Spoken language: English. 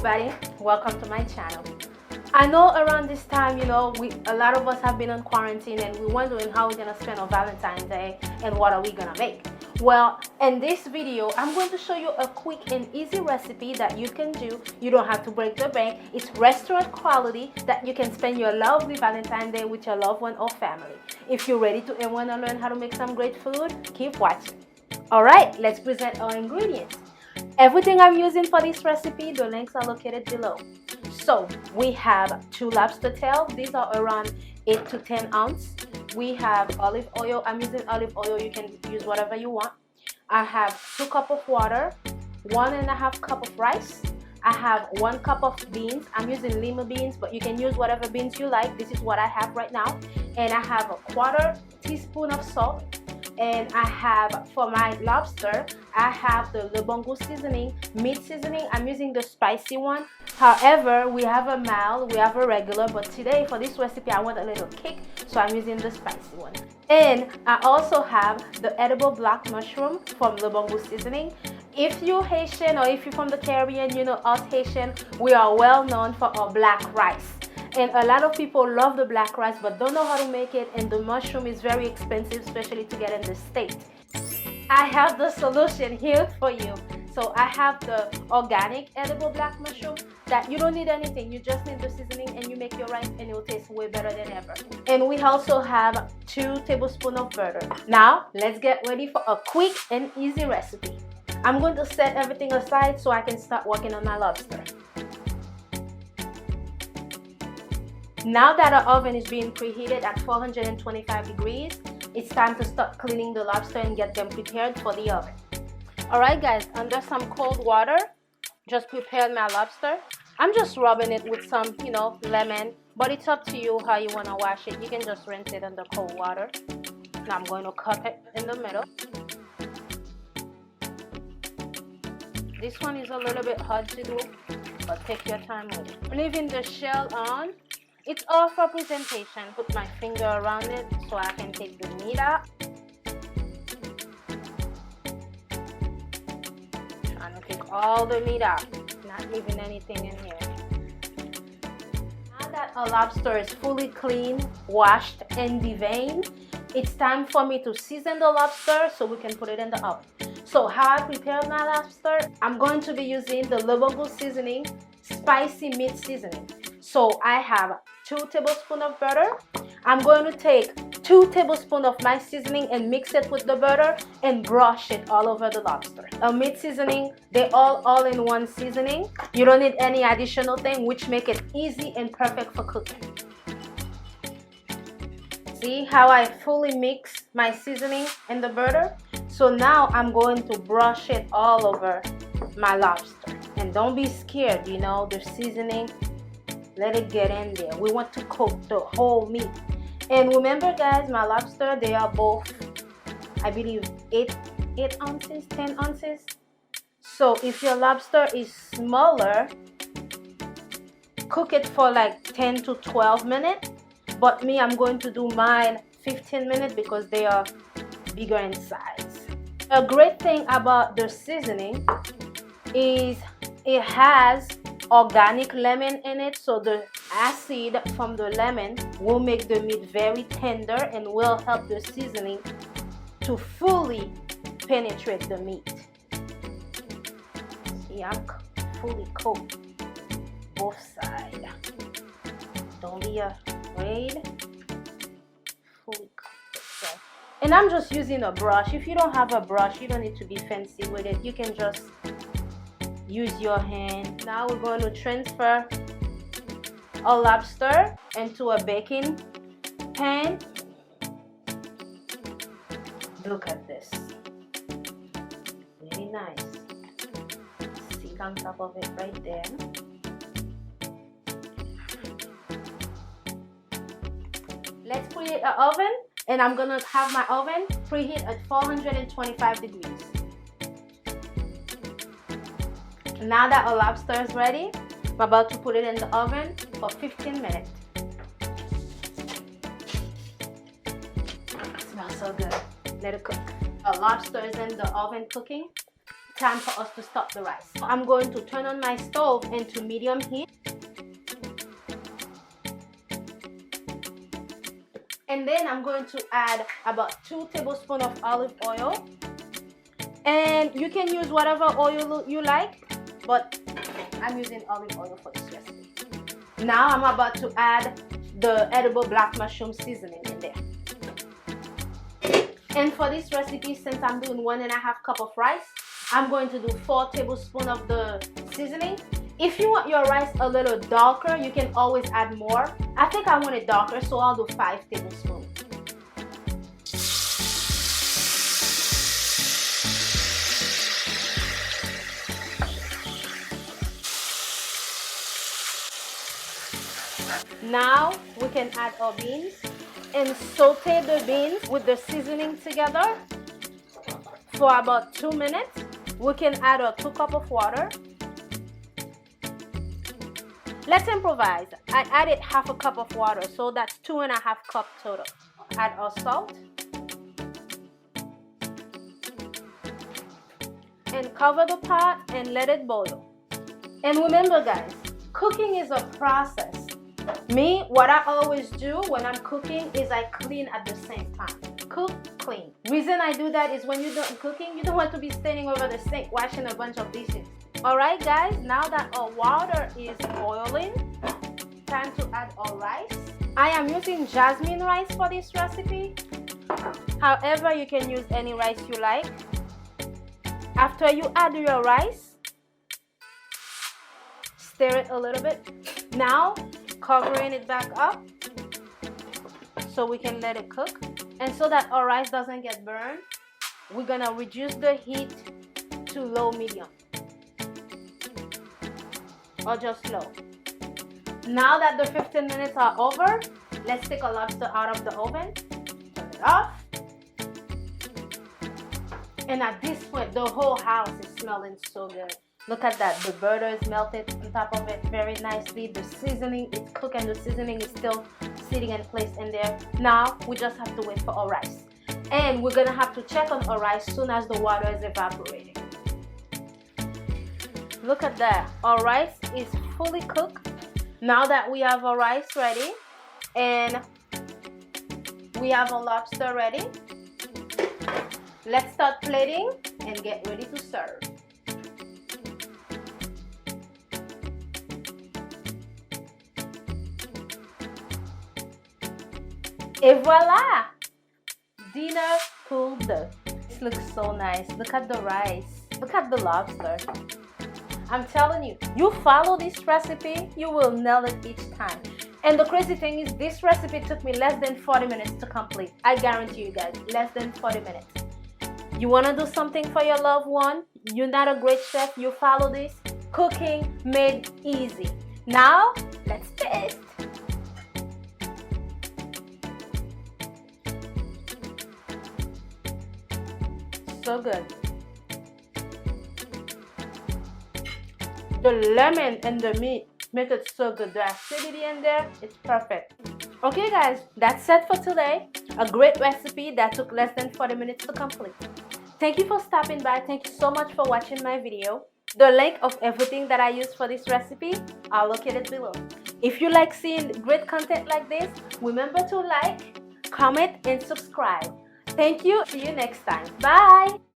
everybody, welcome to my channel. I know around this time, a lot of us have been on quarantine and we're wondering how we're gonna spend on Valentine's Day and what are we gonna make. Well, in this video, I'm going to show you a quick and easy recipe that you can do. You don't have to break the bank. It's restaurant quality that you can spend your lovely Valentine's Day with your loved one or family. If you're ready to and want to learn how to make some great food, keep watching. Alright, let's present our ingredients. Everything I'm using for this recipe, the links are located below. So we have 2 lobster tails. These are around 8 to 10 ounces. We have olive oil. I'm using olive oil. You can use whatever you want. I have 2 cups of water, 1.5 cups of rice. I have 1 cup of beans. I'm using Lima beans, but you can use whatever beans you like. This is what I have right now. And I have a 1/4 teaspoon of salt. And I have, for my lobster, I have the lebongoutseasoning seasoning, meat seasoning. I'm using the spicy one. However, we have a mild, we have a regular, but today for this recipe I want a little kick, so I'm using the spicy one. And I also have the edible black mushroom from lebongoutseasoning seasoning. If you're Haitian or if you're from the Caribbean, you know us Haitian, we are well known for our black rice. And a lot of people love the black rice but don't know how to make it, and the mushroom is very expensive, especially to get in the state. I have the solution here for you. So I have the organic edible black mushroom that you don't need anything, you just need the seasoning and you make your rice and it will taste way better than ever. And we also have 2 tablespoons of butter. Now let's get ready for a quick and easy recipe. I'm going to set everything aside so I can start working on my lobster. Now that our oven is being preheated at 425 degrees, it's time to start cleaning the lobster and get them prepared for the oven. Alright guys, under some cold water, just prepared my lobster. I'm just rubbing it with some, lemon, but it's up to you how you want to wash it. You can just rinse it under cold water. Now I'm going to cut it in the middle. This one is a little bit hard to do, but take your time with it. Leaving the shell on. It's all for presentation. Put my finger around it so I can take the meat out. Trying to take all the meat out, not leaving anything in here. Now that our lobster is fully cleaned, washed, and deveined, it's time for me to season the lobster so we can put it in the oven. So how I prepare my lobster, I'm going to be using the lebongoutseasoning seasoning, spicy meat seasoning. So I have 2 tablespoons of butter. I'm going to take 2 tablespoons of my seasoning and mix it with the butter and brush it all over the lobster. A meat seasoning, they're all in one seasoning. You don't need any additional thing, which make it easy and perfect for cooking. See how I fully mix my seasoning and the butter? So now I'm going to brush it all over my lobster. And don't be scared, the seasoning, let it get in there. We want to coat the whole meat. And remember guys, my lobster, they are both, I believe, 8 ounces, 10 ounces. So if your lobster is smaller, cook it for like 10 to 12 minutes. But me, I'm going to do mine 15 minutes because they are bigger in size. A great thing about the seasoning is it has organic lemon in it, so the acid from the lemon will make the meat very tender and will help the seasoning to fully penetrate the meat. See, I'm fully cooked both sides. Don't be afraid. Fully cooked. So. And I'm just using a brush. If you don't have a brush, you don't need to be fancy with it. You can just use your hand. Now we're going to transfer our lobster into a baking pan. Look at this. Really nice. Sit on top of it right there. Let's preheat our oven, and I'm gonna have my oven preheat at 425 degrees. Now that our lobster is ready, I'm about to put it in the oven for 15 minutes. It smells so good. Let it cook. Our lobster is in the oven cooking. time for us to stop the rice. I'm going to turn on my stove into medium heat. And then I'm going to add about 2 tablespoons of olive oil. And you can use whatever oil you like, but I'm using olive oil for this recipe. Now I'm about to add the edible black mushroom seasoning in there. And for this recipe, since I'm doing 1.5 cups of rice, I'm going to do 4 tablespoons of the seasoning. If you want your rice a little darker, you can always add more. I think I want it darker, so I'll do 5 tablespoons. Now we can add our beans and saute the beans with the seasoning together for about 2 minutes. We can add our 2 cups of water. Let's improvise. I added 1/2 cup of water, so that's 2.5 cups total. Add our salt and cover the pot and let it boil. And remember guys, cooking is a process. Me, what I always do when I'm cooking is I clean at the same time. Cook, clean. Reason I do that is when you're done cooking, you don't want to be standing over the sink washing a bunch of dishes. Alright guys, now that our water is boiling, time to add our rice. I am using jasmine rice for this recipe. However, you can use any rice you like. After you add your rice, stir it a little bit. Now, covering it back up so we can let it cook. And so that our rice doesn't get burned, we're gonna reduce the heat to low medium or just low. Now that the 15 minutes are over, let's take a lobster out of the oven, turn it off. And at this point, the whole house is smelling so good. Look at that, the butter is melted on top of it very nicely. The seasoning is cooked and the seasoning is still sitting in place in there. Now we just have to wait for our rice. And we're gonna have to check on our rice soon as the water is evaporating. Look at that, our rice is fully cooked. Now that we have our rice ready and we have our lobster ready, let's start plating and get ready to serve. Et voila! Dinner cooled. This looks so nice. Look at the rice. Look at the lobster. I'm telling you, you follow this recipe, you will nail it each time. And the crazy thing is, this recipe took me less than 40 minutes to complete. I guarantee you guys, less than 40 minutes. You want to do something for your loved one? You're not a great chef, you follow this? Cooking made easy. Now, let's taste. So good. The lemon and the meat make it so good. The acidity in there, it's perfect. Okay guys, that's it for today. A great recipe that took less than 40 minutes to complete. Thank you for stopping by. Thank you so much for watching my video. The link of everything that I used for this recipe are located below. If you like seeing great content like this, remember to like, comment, and subscribe. Thank you. See you next time. Bye.